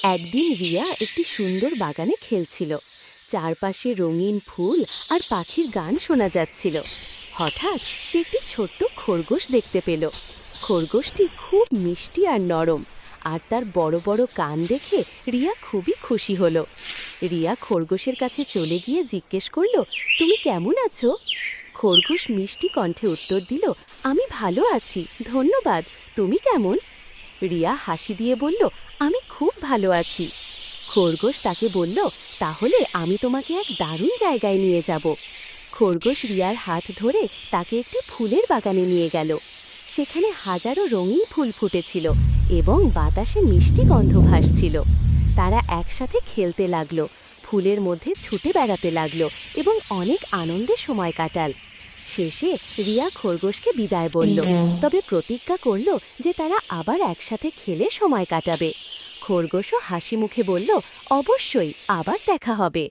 একদিন রিয়া একটি সুন্দর বাগানে খেলছিল। চারপাশে রঙিন ফুল আর পাখির গান শোনা যাচ্ছিল। হঠাৎ সে একটি ছোট্ট খরগোশ দেখতে পেল। খরগোশটি খুব মিষ্টি আর নরম, আর তার বড় বড় কান দেখে রিয়া খুবই খুশি হলো। রিয়া খরগোশের কাছে চলে গিয়ে জিজ্ঞেস করল, তুমি কেমন আছো? খরগোশ মিষ্টি কণ্ঠে উত্তর দিল, আমি ভালো আছি, ধন্যবাদ। তুমি কেমন? রিয়া হাসি দিয়ে বলল, আমি খুব ভালো আছি। খরগোশ তাকে বলল, তাহলে আমি তোমাকে এক দারুণ জায়গায় নিয়ে যাব। খরগোশ রিয়ার হাত ধরে তাকে একটি ফুলের বাগানে নিয়ে গেল। সেখানে হাজারো রঙিন ফুল ফুটেছিল এবং বাতাসে মিষ্টি গন্ধ ভাসছিল। তারা একসাথে খেলতে লাগলো, ফুলের মধ্যে ছুটে বেড়াতে লাগলো এবং অনেক আনন্দে সময় কাটাল। শেষে রিয়া খরগোশকে বিদায় বলল, তবে প্রতিজ্ঞা করল যে তারা আবার একসাথে খেলে সময় কাটাবে। খরগোশও হাসি মুখে বলল, অবশ্যই, আবার দেখা হবে।